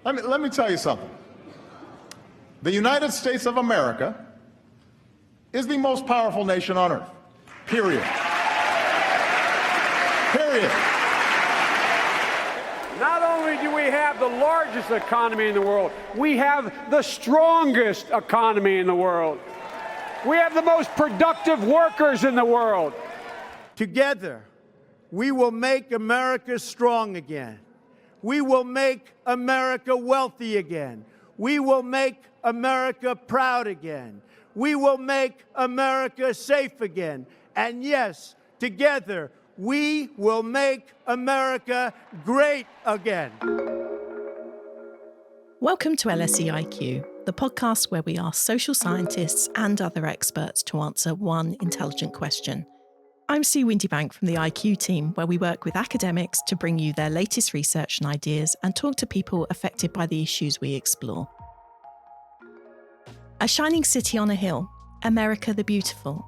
Let me tell you something. The United States of America is the most powerful nation on earth. Period. Period. Not only do we have the largest economy in the world, we have the strongest economy in the world. We have the most productive workers in the world. Together, we will make America strong again. We will make America wealthy again. We will make America proud again. We will make America safe again. And yes, together, we will make America great again. Welcome to LSE IQ, the podcast where we ask social scientists and other experts to answer one intelligent question. I'm Sue Windebank from the IQ team, where we work with academics to bring you their latest research and ideas and talk to people affected by the issues we explore. A shining city on a hill, America the Beautiful.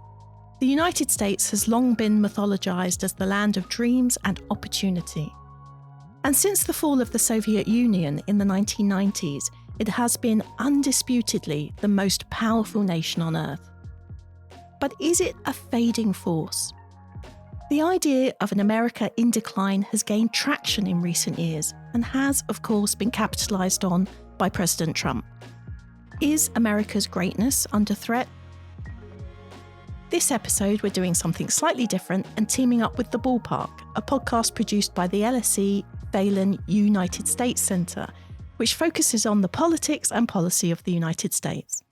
The United States has long been mythologized as the land of dreams and opportunity. And since the fall of the Soviet Union in the 1990s, it has been undisputedly the most powerful nation on Earth. But is it a fading force? The idea of an America in decline has gained traction in recent years and has, of course, been capitalised on by President Trump. Is America's greatness under threat? This episode, we're doing something slightly different and teaming up with the Ballpark, a podcast produced by the LSE Phelan US Centre, which focuses on the politics and policy of the United States.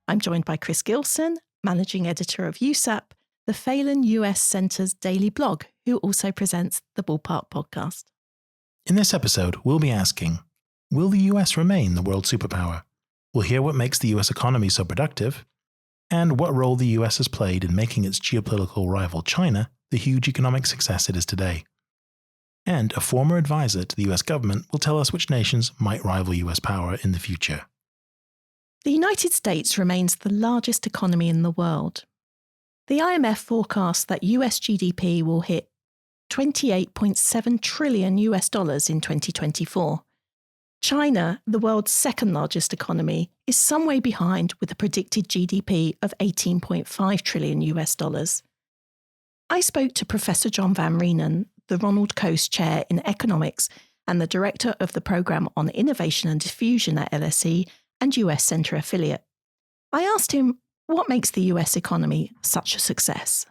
I'm joined by Chris Gilson, managing editor of USAP, the Phelan US Centre's daily blog, who also presents the Ballpark podcast. In this episode, we'll be asking, will the US remain the world superpower? We'll hear what makes the US economy so productive, and what role the US has played in making its geopolitical rival China the huge economic success it is today. And a former advisor to the US government will tell us which nations might rival US power in the future. The United States remains the largest economy in the world. The IMF forecasts that US GDP will hit $28.7 trillion in 2024. China, the world's second largest economy, is some way behind with a predicted GDP of $18.5 trillion. I spoke to Professor John van Reenen, the Ronald Coase Chair in Economics and the Director of the Programme on Innovation and Diffusion at LSE and US Centre affiliate. I asked him what makes the US economy such a success.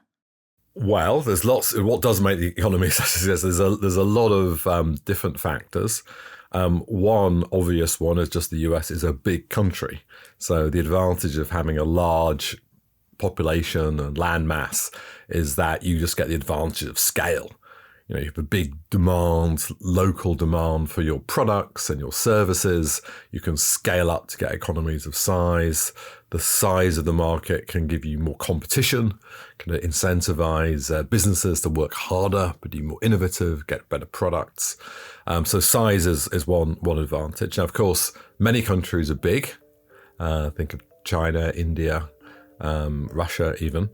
Well, there's lots. What does make the economy such a success? There's a lot of different factors. One obvious one is just the US is a big country. So the advantage of having a large population and land mass is that you just get the advantage of scale. You know, you have a big demand, local demand for your products and your services. You can scale up to get economies of size. The size of the market can give you more competition, can incentivize businesses to work harder, be more innovative, get better products. So size is one advantage. Now, of course, many countries are big. Think of China, India, Russia even.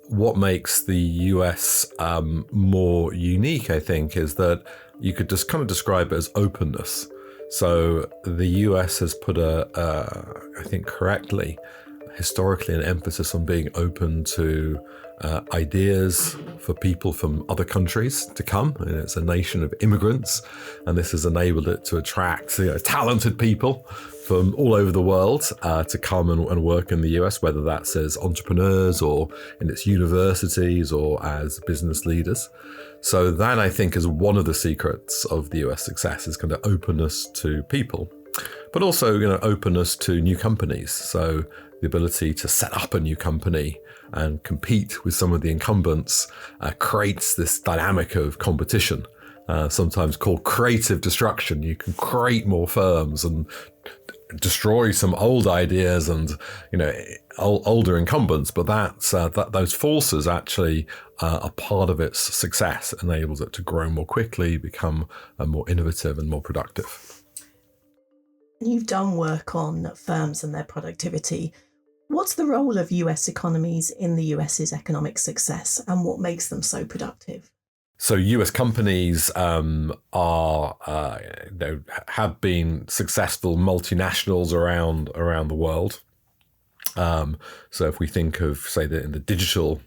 What makes the US more unique, I think, is that you could just kind of describe it as openness. So the US has put I think correctly, historically, an emphasis on being open to ideas for people from other countries to come. And it's a nation of immigrants, and this has enabled it to attract talented people from all over the world to come and work in the US, whether that's as entrepreneurs or in its universities or as business leaders. So that, I think, is one of the secrets of the US success, is kind of openness to people, but also, openness to new companies. So the ability to set up a new company and compete with some of the incumbents creates this dynamic of competition, sometimes called creative destruction. You can create more firms and destroy some old ideas and older incumbents, but those forces actually are part of its success, enables it to grow more quickly, become more innovative and more productive. You've done work on firms and their productivity. What's the role of US economies in the US's economic success, and what makes them so productive? So US companies are have been successful multinationals around the world. So if we think of, say, in the digital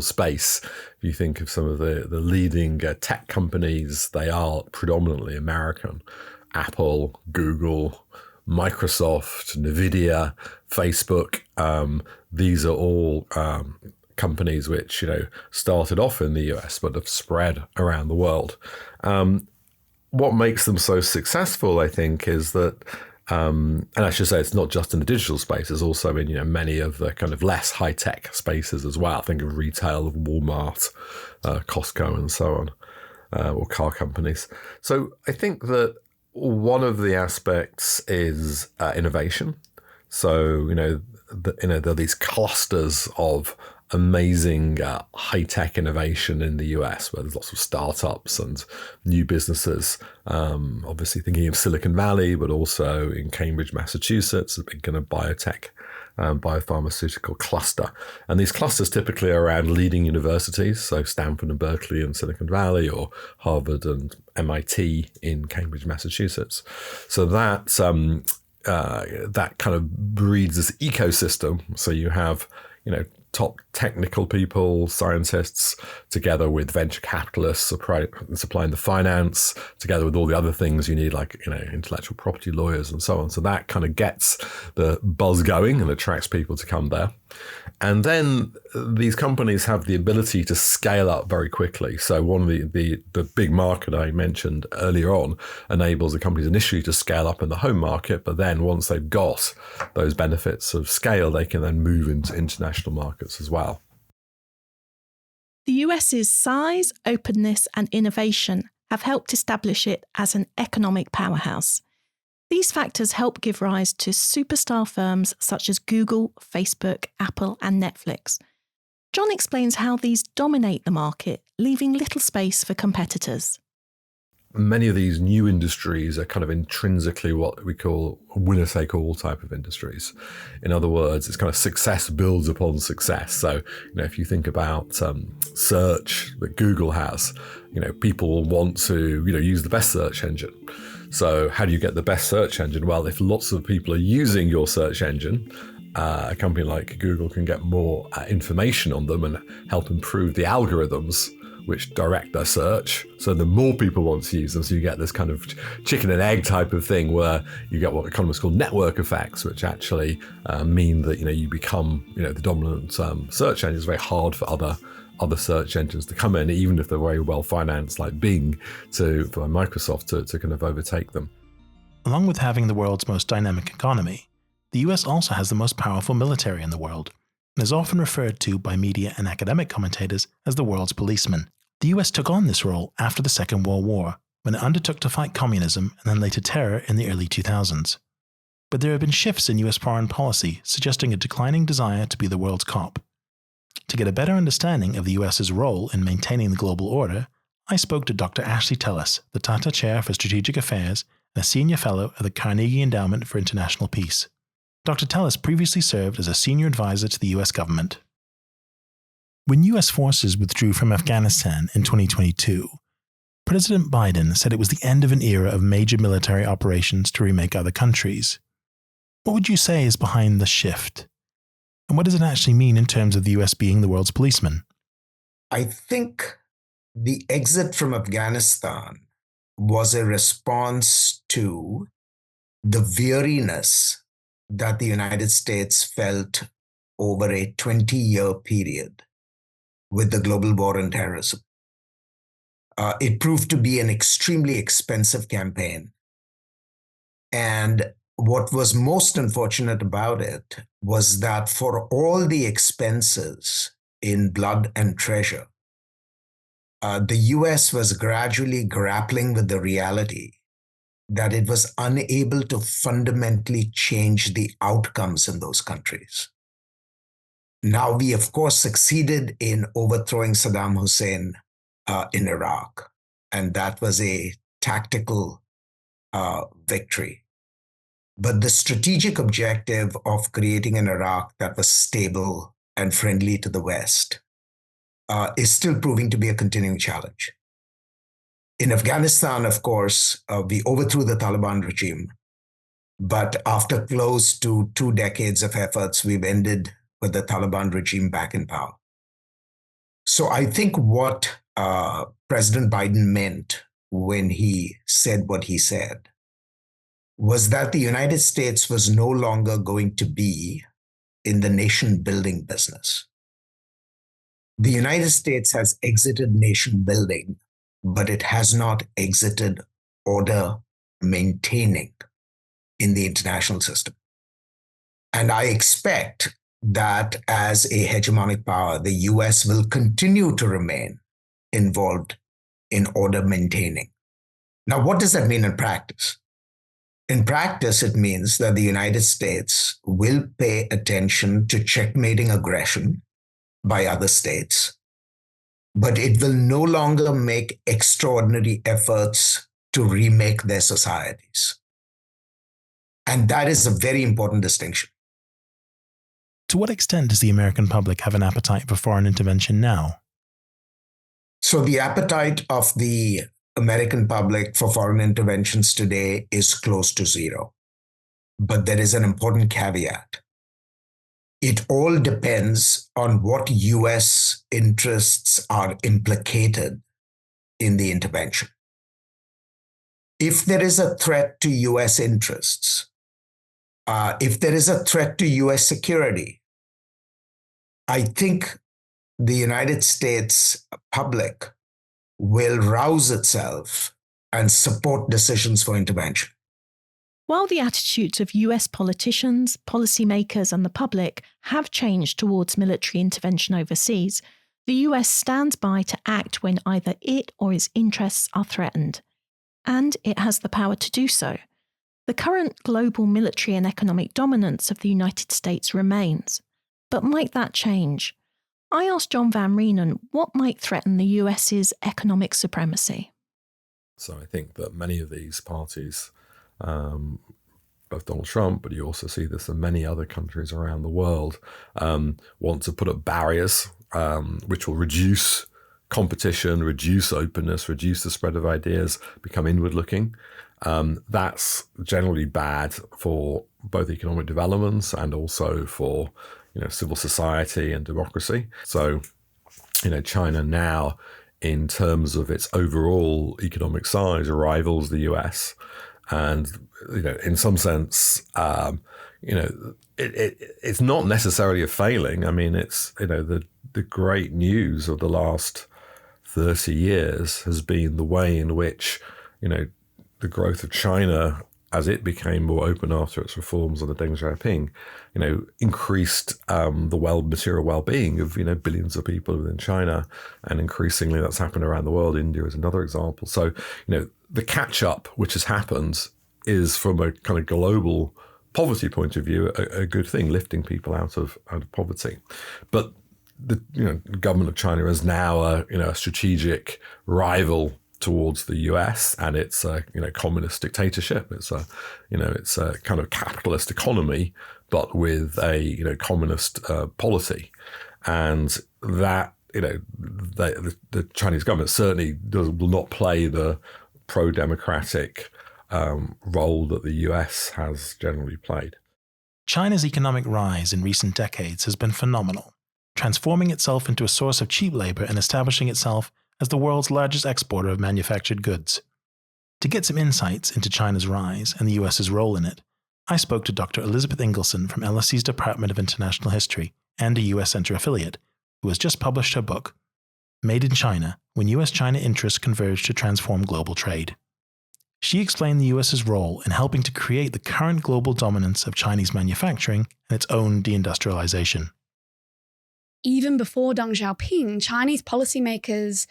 space, if you think of some of the leading tech companies, they are predominantly American. Apple, Google, Microsoft, Nvidia, Facebook. These are all companies which started off in the US but have spread around the world. What makes them so successful, I think, is that, and I should say it's not just in the digital space, it's also in many of the kind of less high tech spaces as well. Think of retail, of Walmart, Costco, and so on, or car companies. So I think that one of the aspects is innovation. So there are these clusters of amazing high-tech innovation in the US, where there's lots of startups and new businesses. Obviously thinking of Silicon Valley, but also in Cambridge, Massachusetts, a big kind of biotech, biopharmaceutical cluster. And these clusters typically are around leading universities, so Stanford and Berkeley in Silicon Valley, or Harvard and MIT in Cambridge, Massachusetts. So that kind of breeds this ecosystem. So you have, top technical people, scientists, together with venture capitalists supplying the finance, together with all the other things you need, like intellectual property lawyers and so on. So that kind of gets the buzz going and attracts people to come there. And then these companies have the ability to scale up very quickly. So one of the big market I mentioned earlier on enables the companies initially to scale up in the home market, but then once they've got those benefits of scale, they can then move into international markets as well. The US's size, openness, and innovation have helped establish it as an economic powerhouse. These factors help give rise to superstar firms such as Google, Facebook, Apple, and Netflix. John explains how these dominate the market, leaving little space for competitors. Many of these new industries are kind of intrinsically what we call winner-take-all type of industries. In other words, it's kind of success builds upon success. So, if you think about search that Google has, people want to, use the best search engine. So how do you get the best search engine? Well, if lots of people are using your search engine, a company like Google can get more information on them and help improve the algorithms which direct their search. So the more people want to use them, so you get this kind of chicken and egg type of thing where you get what economists call network effects, which actually mean that you become the dominant search engine. It's very hard for other search engines to come in, even if they're very well financed, like Bing, for Microsoft to kind of overtake them. Along with having the world's most dynamic economy, the US also has the most powerful military in the world, and is often referred to by media and academic commentators as the world's policeman. The US took on this role after the Second World War, when it undertook to fight communism and then later terror in the early 2000s. But there have been shifts in US foreign policy suggesting a declining desire to be the world's cop. To get a better understanding of the US's role in maintaining the global order, I spoke to Dr. Ashley Tellis, the Tata Chair for Strategic Affairs and a Senior Fellow at the Carnegie Endowment for International Peace. Dr. Tellis previously served as a senior advisor to the US government. When US forces withdrew from Afghanistan in 2022, President Biden said it was the end of an era of major military operations to remake other countries. What would you say is behind the shift? And what does it actually mean in terms of the US being the world's policeman? I think the exit from Afghanistan was a response to the weariness that the United States felt over a 20-year period with the global war on terrorism. It proved to be an extremely expensive campaign. And what was most unfortunate about it was that for all the expenses in blood and treasure, the US was gradually grappling with the reality that it was unable to fundamentally change the outcomes in those countries. Now, we, of course, succeeded in overthrowing Saddam Hussein in Iraq, and that was a tactical victory. But the strategic objective of creating an Iraq that was stable and friendly to the West is still proving to be a continuing challenge. In Afghanistan, of course, we overthrew the Taliban regime, but after close to 2 decades of efforts, we've ended with the Taliban regime back in power. So I think what President Biden meant when he said what he said was that the United States was no longer going to be in the nation building business. The United States has exited nation building, but it has not exited order maintaining in the international system. And I expect that as a hegemonic power, the US will continue to remain involved in order maintaining. Now, what does that mean in practice? In practice, it means that the United States will pay attention to checkmating aggression by other states, but it will no longer make extraordinary efforts to remake their societies. And that is a very important distinction. To what extent does the American public have an appetite for foreign intervention now? So the appetite of the American public for foreign interventions today is close to zero. But there is an important caveat. It all depends on what US interests are implicated in the intervention. If there is a threat to US interests, if there is a threat to US security, I think the United States public will rouse itself and support decisions for intervention. While the attitudes of US politicians, policymakers, and the public have changed towards military intervention overseas, the US stands by to act when either it or its interests are threatened. And it has the power to do so. The current global military and economic dominance of the United States remains. But might that change? I asked John Van Reenen what might threaten the US's economic supremacy. So I think that many of these parties, both Donald Trump, but you also see this in many other countries around the world, want to put up barriers which will reduce competition, reduce openness, reduce the spread of ideas, become inward-looking. That's generally bad for both economic developments and also for civil society and democracy. So, China now, in terms of its overall economic size, rivals the US. And, in some sense, it's not necessarily a failing. I mean, it's, the great news of the last 30 years has been the way in which, the growth of China, as it became more open after its reforms under Deng Xiaoping, increased the material well-being of billions of people within China, and increasingly that's happened around the world. India is another example. So the catch-up which has happened is, from a kind of global poverty point of view, a good thing, lifting people out of poverty. But the government of China is now a strategic rival towards the US, and it's a communist dictatorship. It's a kind of capitalist economy, but with a communist polity, and that the Chinese government certainly will not play the pro-democratic role that the US has generally played. China's economic rise in recent decades has been phenomenal, transforming itself into a source of cheap labor and establishing itself as the world's largest exporter of manufactured goods. To get some insights into China's rise and the US's role in it, I spoke to Dr. Elizabeth Ingleson from LSE's Department of International History and a US Centre affiliate, who has just published her book, Made in China, When US-China Interests Converged to Transform Global Trade. She explained the US's role in helping to create the current global dominance of Chinese manufacturing and its own deindustrialization. Even before Deng Xiaoping, Chinese policymakers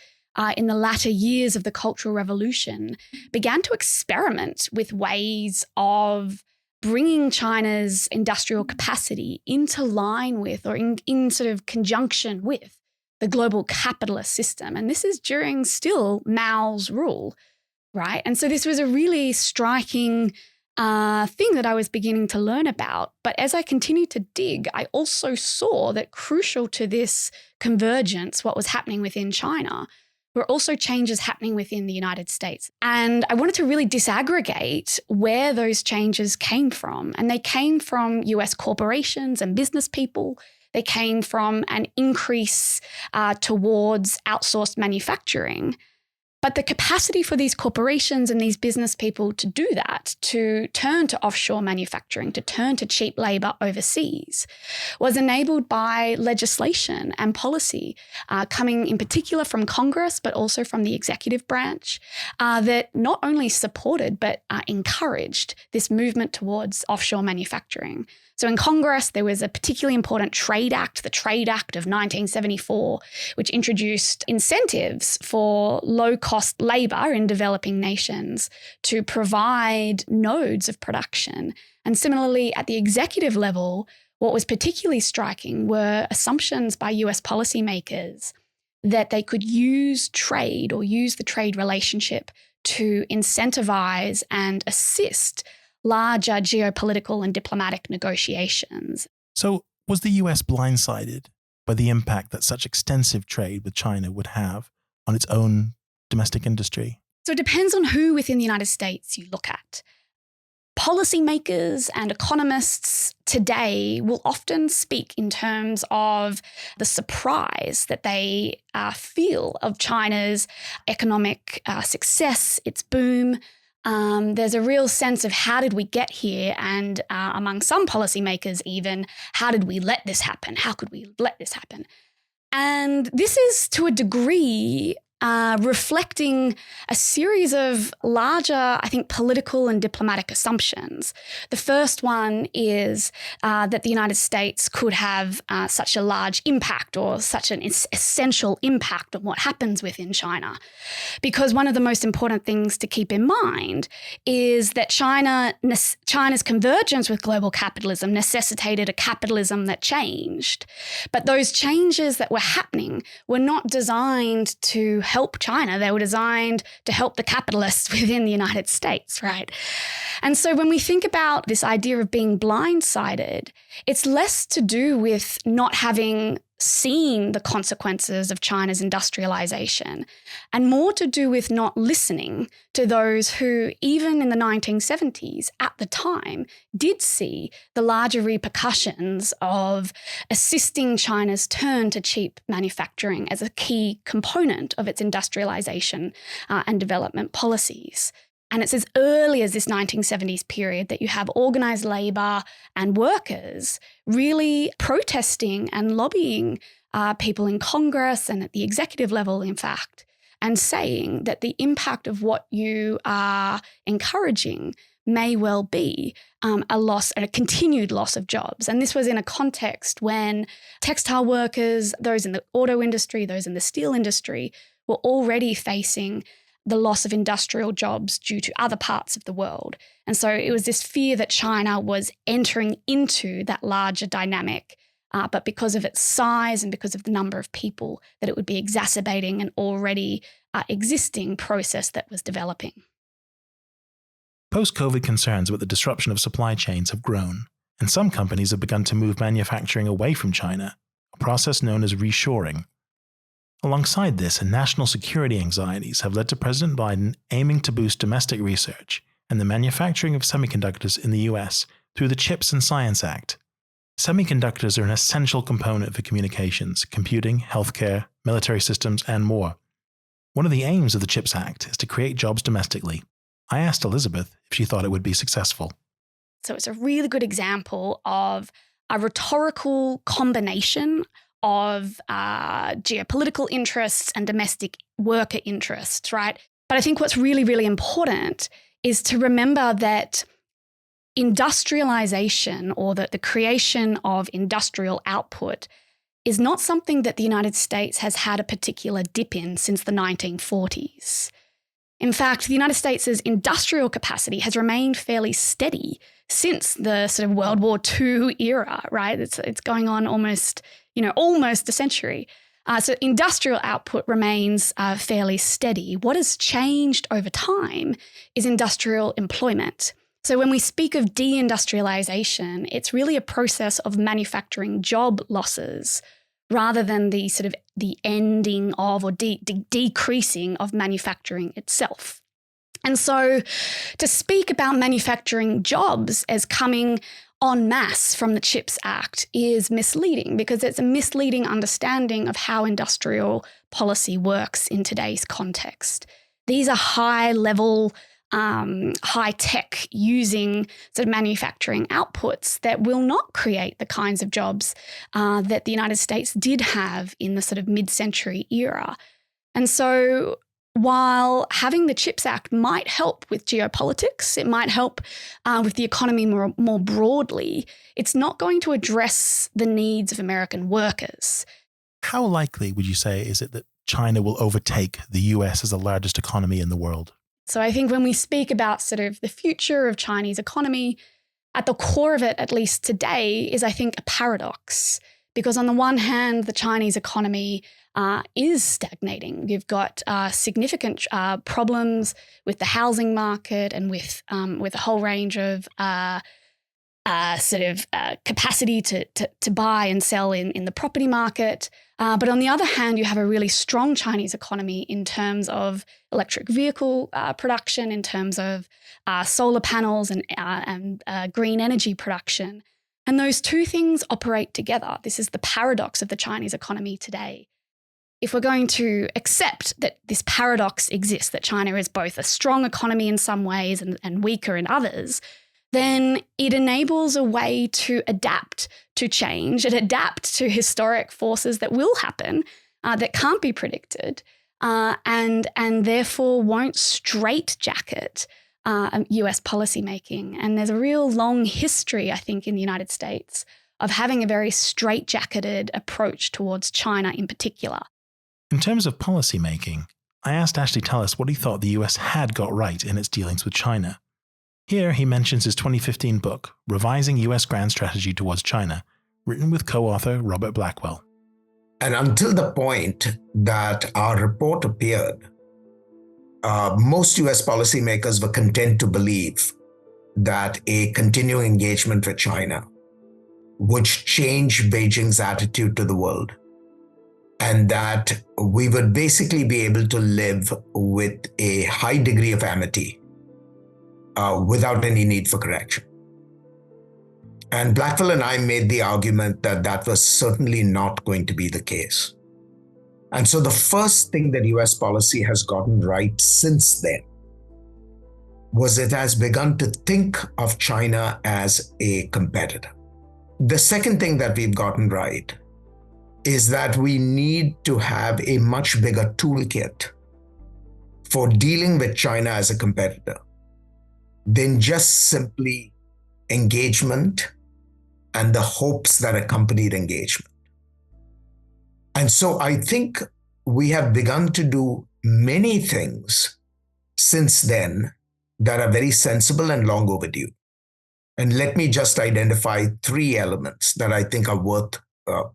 in the latter years of the Cultural Revolution began to experiment with ways of bringing China's industrial capacity into line with, or in sort of conjunction with, the global capitalist system. And this is during still Mao's rule, right? And so this was a really striking thing that I was beginning to learn about. But as I continued to dig, I also saw that crucial to this convergence, what was happening within China, were also changes happening within the United States. And I wanted to really disaggregate where those changes came from. And they came from US corporations and business people. They came from an increase towards outsourced manufacturing. But the capacity for these corporations and these business people to do that, to turn to offshore manufacturing, to turn to cheap labor overseas, was enabled by legislation and policy coming in particular from Congress, but also from the executive branch, that not only supported but encouraged this movement towards offshore manufacturing. So in Congress, there was a particularly important trade act, the Trade Act of 1974, which introduced incentives for low-cost labor in developing nations to provide nodes of production. And similarly, at the executive level, what was particularly striking were assumptions by US policymakers that they could use trade or use the trade relationship to incentivize and assist larger geopolitical and diplomatic negotiations. So, was the US blindsided by the impact that such extensive trade with China would have on its own domestic industry? So it depends on who within the United States you look at. Policymakers and economists today will often speak in terms of the surprise that they feel of China's economic success, its boom. There's a real sense of how did we get here? And among some policymakers even, how did we let this happen? How could we let this happen? And this is to a degree reflecting a series of larger, I think, political and diplomatic assumptions. The first one is that the United States could have such a large impact or such an essential impact on what happens within China. Because one of the most important things to keep in mind is that China's convergence with global capitalism necessitated a capitalism that changed. But those changes that were happening were not designed to help China. They were designed to help the capitalists within the United States, right? And so when we think about this idea of being blindsided, it's less to do with not having seen the consequences of China's industrialization and more to do with not listening to those who, even in the 1970s, at the time, did see the larger repercussions of assisting China's turn to cheap manufacturing as a key component of its industrialization and development policies. And it's as early as this 1970s period that you have organized labor and workers really protesting and lobbying people in Congress and at the executive level, in fact, and saying that the impact of what you are encouraging may well be a loss and a continued loss of jobs. And this was in a context when textile workers, those in the auto industry, those in the steel industry, were already facing the loss of industrial jobs due to other parts of the world. And so it was this fear that China was entering into that larger dynamic, but because of its size and because of the number of people, that it would be exacerbating an already existing process that was developing. Post-COVID concerns about the disruption of supply chains have grown, and some companies have begun to move manufacturing away from China, a process known as reshoring. Alongside this, national security anxieties have led to President Biden aiming to boost domestic research and the manufacturing of semiconductors in the US through the CHIPS and Science Act. Semiconductors are an essential component for communications, computing, healthcare, military systems, and more. One of the aims of the CHIPS Act is to create jobs domestically. I asked Elizabeth if she thought it would be successful. So it's a really good example of a rhetorical combination of geopolitical interests and domestic worker interests, right? But I think what's really, really important is to remember that industrialization or that the creation of industrial output is not something that the United States has had a particular dip in since the 1940s. In fact, the United States' industrial capacity has remained fairly steady since the sort of World War II era, right? It's going on almost a century. So industrial output remains fairly steady. What has changed over time is industrial employment. So when we speak of deindustrialization, it's really a process of manufacturing job losses rather than the sort of the ending of or decreasing of manufacturing itself. And so to speak about manufacturing jobs as coming en masse from the CHIPS Act is misleading, because it's a misleading understanding of how industrial policy works in today's context. These are high-level, high-tech using sort of manufacturing outputs that will not create the kinds of jobs that the United States did have in the sort of mid-century era. And so while having the CHIPS Act might help with geopolitics, it might help with the economy more broadly, it's not going to address the needs of American workers. How likely would you say is it that China will overtake the US as the largest economy in the world? So I think when we speak about sort of the future of Chinese economy, at the core of it, at least today, is I think a paradox. Because on the one hand, the Chinese economy is stagnating. You've got significant problems with the housing market and with a whole range of capacity to buy and sell in the property market. But on the other hand, you have a really strong Chinese economy in terms of electric vehicle production, in terms of solar panels and green energy production. And those two things operate together. This is the paradox of the Chinese economy today. If we're going to accept that this paradox exists, that China is both a strong economy in some ways and weaker in others, then it enables a way to adapt to change and adapt to historic forces that will happen, that can't be predicted, and therefore won't straitjacket US policymaking. And there's a real long history, I think, in the United States of having a very straitjacketed approach towards China in particular. In terms of policymaking, I asked Ashley Tellis what he thought the US had got right in its dealings with China. Here he mentions his 2015 book, Revising US Grand Strategy Towards China, written with co-author Robert Blackwell. And until the point that our report appeared, most US policymakers were content to believe that a continuing engagement with China would change Beijing's attitude to the world, and that we would basically be able to live with a high degree of amity without any need for correction. And Blackwell and I made the argument that that was certainly not going to be the case. And so the first thing that US policy has gotten right since then was it has begun to think of China as a competitor. The second thing that we've gotten right is that we need to have a much bigger toolkit for dealing with China as a competitor than just simply engagement and the hopes that accompanied engagement. And so I think we have begun to do many things since then that are very sensible and long overdue. And let me just identify three elements that I think are worth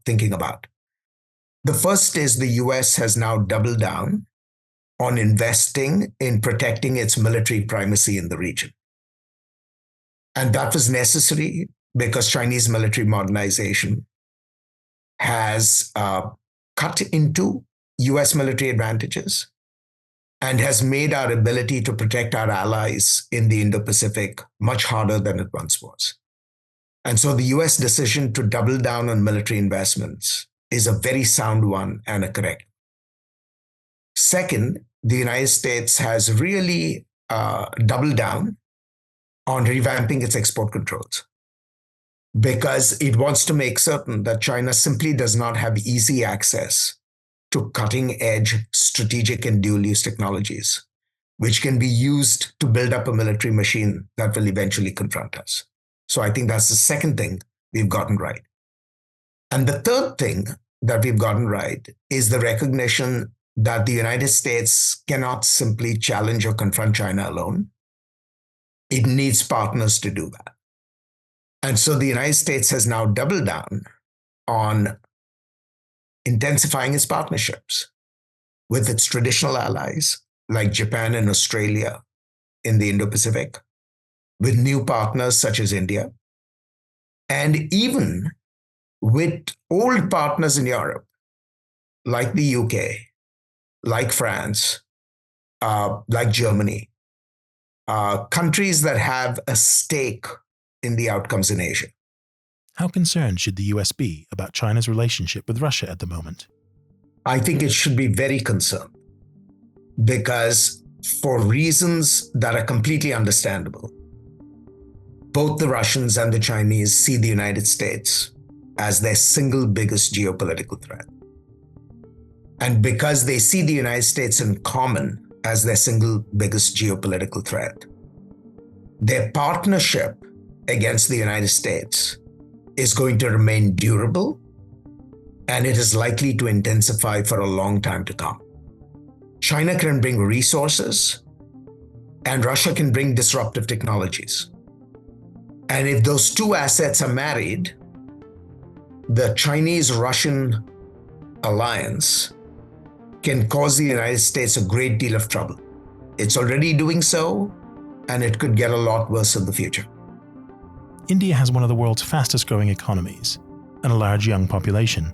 thinking about. The first is the US has now doubled down on investing in protecting its military primacy in the region. And that was necessary because Chinese military modernization has cut into US military advantages and has made our ability to protect our allies in the Indo-Pacific much harder than it once was. And so the US decision to double down on military investments is a very sound one and a correct. Second, the United States has really doubled down on revamping its export controls because it wants to make certain that China simply does not have easy access to cutting-edge strategic and dual-use technologies, which can be used to build up a military machine that will eventually confront us. So I think that's the second thing we've gotten right. And the third thing that we've gotten right is the recognition that the United States cannot simply challenge or confront China alone. It needs partners to do that. And so the United States has now doubled down on intensifying its partnerships with its traditional allies like Japan and Australia in the Indo-Pacific, with new partners such as India, and even with old partners in Europe, like the UK, like France, like Germany, countries that have a stake in the outcomes in Asia. How concerned should the US be about China's relationship with Russia at the moment? I think it should be very concerned, because for reasons that are completely understandable, both the Russians and the Chinese see the United States as their single biggest geopolitical threat. And because they see the United States in common as their single biggest geopolitical threat, their partnership against the United States is going to remain durable, and it is likely to intensify for a long time to come. China can bring resources, and Russia can bring disruptive technologies. And if those two assets are married, the Chinese-Russian alliance can cause the United States a great deal of trouble. It's already doing so, and it could get a lot worse in the future. India has one of the world's fastest growing economies and a large young population.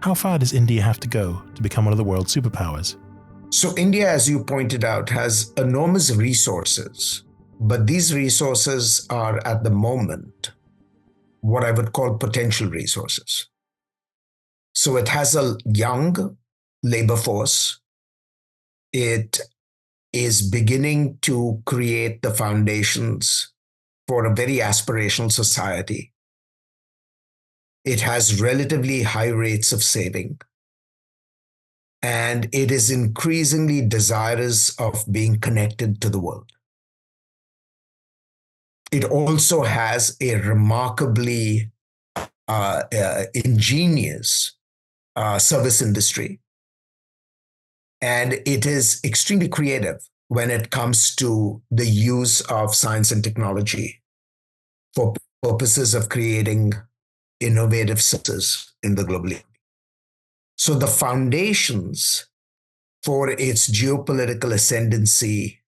How far does India have to go to become one of the world's superpowers? So India, as you pointed out, has enormous resources, but these resources are at the moment what I would call potential resources. So it has a young labor force. It is beginning to create the foundations for a very aspirational society. It has relatively high rates of saving, and it is increasingly desirous of being connected to the world. It also has a remarkably ingenious service industry, and it is extremely creative when it comes to the use of science and technology for purposes of creating innovative services in the global economy. So the foundations for its geopolitical ascendancy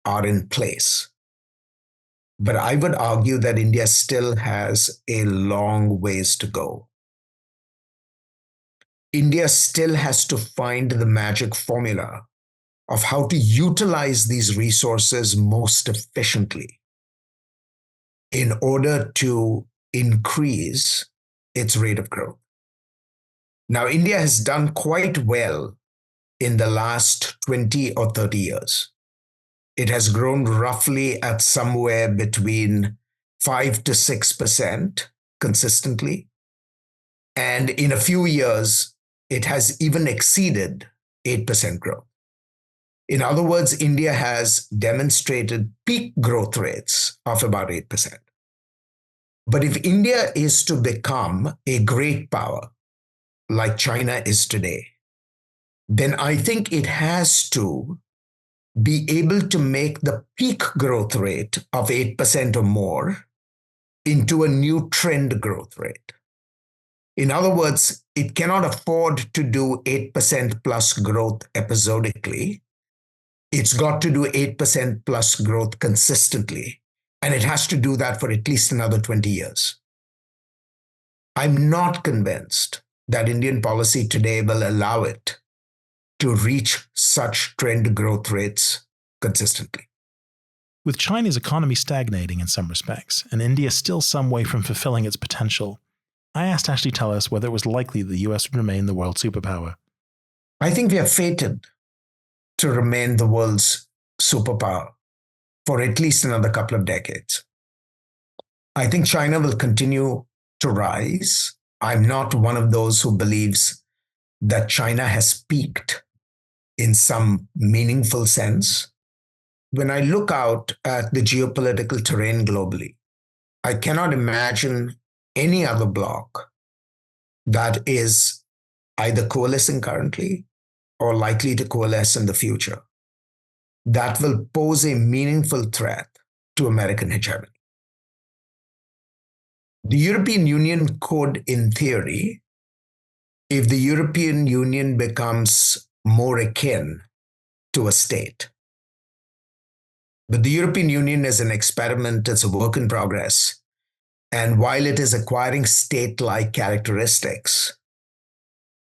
are in place. But I would argue that India still has a long ways to go. India still has to find the magic formula of how to utilize these resources most efficiently in order to increase its rate of growth. Now, India has done quite well in the last 20 or 30 years. It has grown roughly at somewhere between 5 to 6% consistently. And in a few years, it has even exceeded 8% growth. In other words, India has demonstrated peak growth rates of about 8%. But if India is to become a great power, like China is today, then I think it has to be able to make the peak growth rate of 8% or more into a new trend growth rate. In other words, it cannot afford to do 8% plus growth episodically. It's got to do 8% plus growth consistently, and it has to do that for at least another 20 years. I'm not convinced that Indian policy today will allow it to reach such trend growth rates consistently. With China's economy stagnating in some respects, and India still some way from fulfilling its potential, I asked Ashley Tellis whether it was likely the US would remain the world superpower. I think we are fated to remain the world's superpower for at least another couple of decades. I think China will continue to rise. I'm not one of those who believes that China has peaked in some meaningful sense. When I look out at the geopolitical terrain globally, I cannot imagine any other bloc that is either coalescing currently or likely to coalesce in the future that will pose a meaningful threat to American hegemony. The European Union could, in theory, if the European Union becomes more akin to a state, But the European Union is an experiment, it's a work in progress. And while it is acquiring state-like characteristics,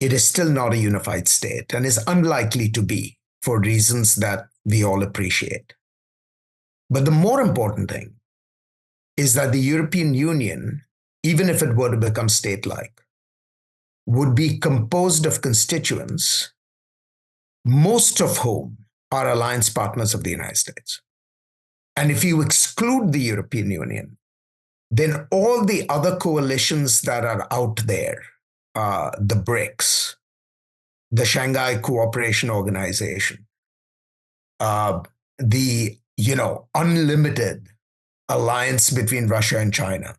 it is still not a unified state and is unlikely to be for reasons that we all appreciate. But the more important thing is that the European Union, even if it were to become state-like, would be composed of constituents, most of whom are alliance partners of the United States. And if you exclude the European Union, then all the other coalitions that are out there, the BRICS, the Shanghai Cooperation Organization, the unlimited alliance between Russia and China,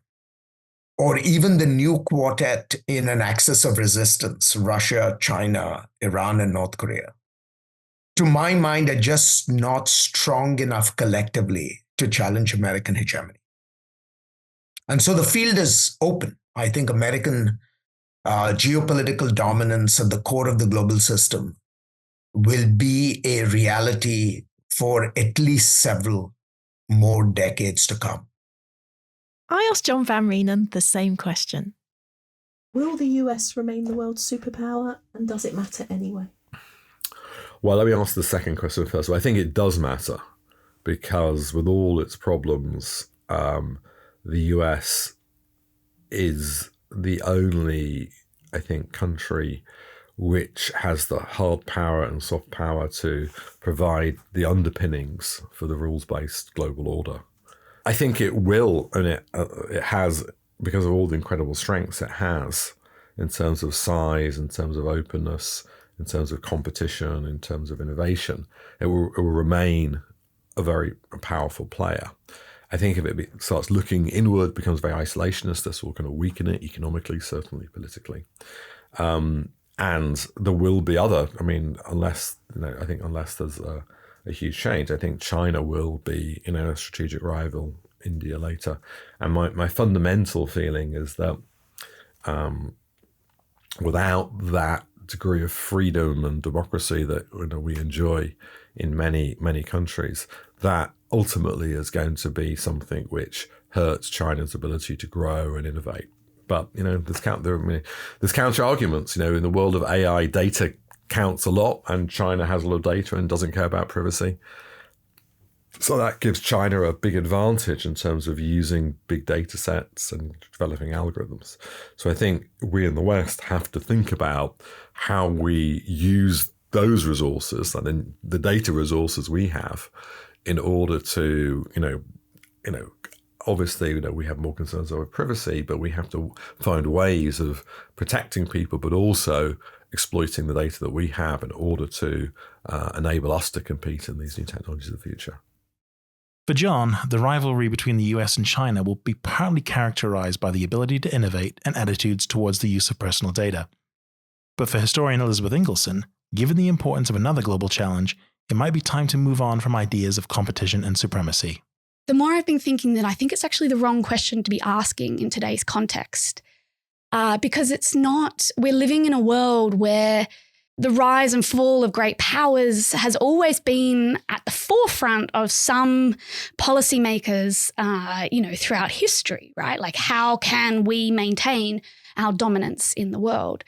or even the new quartet in an axis of resistance, Russia, China, Iran, and North Korea, to my mind, are just not strong enough collectively to challenge American hegemony. And so the field is open. I think American geopolitical dominance at the core of the global system will be a reality for at least several more decades to come. I asked John Van Reenen the same question. Will the US remain the world's superpower, and does it matter anyway? Well, let me answer the second question first. Well, I think it does matter because with all its problems, the US is the only, I think, country which has the hard power and soft power to provide the underpinnings for the rules-based global order. I think it will, and it has, because of all the incredible strengths it has in terms of size, in terms of openness, in terms of competition, in terms of innovation, it will remain a very powerful player. I think if it starts looking inward, becomes very isolationist, this will kind of weaken it economically, certainly politically. And there will be other, unless there's a huge change, I think China will be, a strategic rival, India later. And my fundamental feeling is that without that degree of freedom and democracy that we enjoy in many, many countries, that ultimately is going to be something which hurts China's ability to grow and innovate. But there's counter arguments. In the world of AI, data counts a lot, and China has a lot of data and doesn't care about privacy. So that gives China a big advantage in terms of using big data sets and developing algorithms. So I think we in the West have to think about how we use those resources, and then the data resources we have, in order to, obviously, we have more concerns over privacy, but we have to find ways of protecting people, but also exploiting the data that we have in order to enable us to compete in these new technologies of the future. For John, the rivalry between the US and China will be partly characterized by the ability to innovate and attitudes towards the use of personal data. But for historian Elizabeth Ingleson, given the importance of another global challenge, it might be time to move on from ideas of competition and supremacy. The more I've been thinking that I think it's actually the wrong question to be asking in today's context, because it's not, we're living in a world where the rise and fall of great powers has always been at the forefront of some policymakers, throughout history, right? Like, how can we maintain our dominance in the world?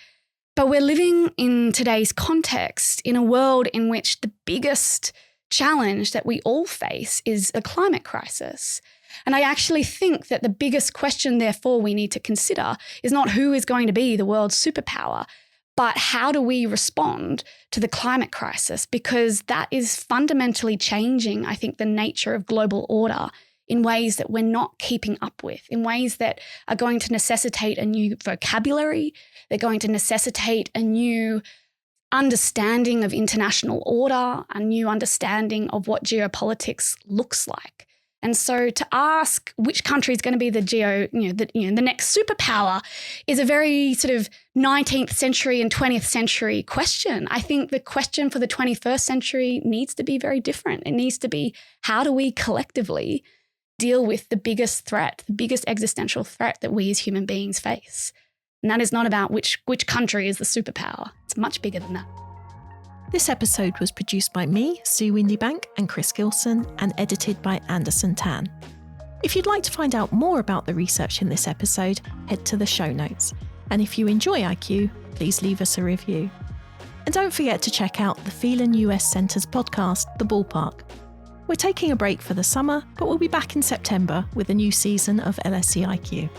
But we're living in today's context in a world in which the biggest challenge that we all face is a climate crisis. And I actually think that the biggest question, therefore, we need to consider is not who is going to be the world's superpower, but how do we respond to the climate crisis? Because that is fundamentally changing, I think, the nature of global order in ways that we're not keeping up with, in ways that are going to necessitate a new vocabulary. They're going to necessitate a new understanding of international order, a new understanding of what geopolitics looks like. And so to ask which country is going to be the next superpower is a very sort of 19th century and 20th century question. I think the question for the 21st century needs to be very different. It needs to be, how do we collectively deal with the biggest threat, the biggest existential threat that we as human beings face? And that is not about which country is the superpower. It's much bigger than that. This episode was produced by me, Sue Windebank, and Chris Gilson, and edited by Anderson Tan. If you'd like to find out more about the research in this episode, head to the show notes. And if you enjoy IQ, please leave us a review. And don't forget to check out the Phelan US Centre's podcast, The Ballpark. We're taking a break for the summer, but we'll be back in September with a new season of LSE IQ.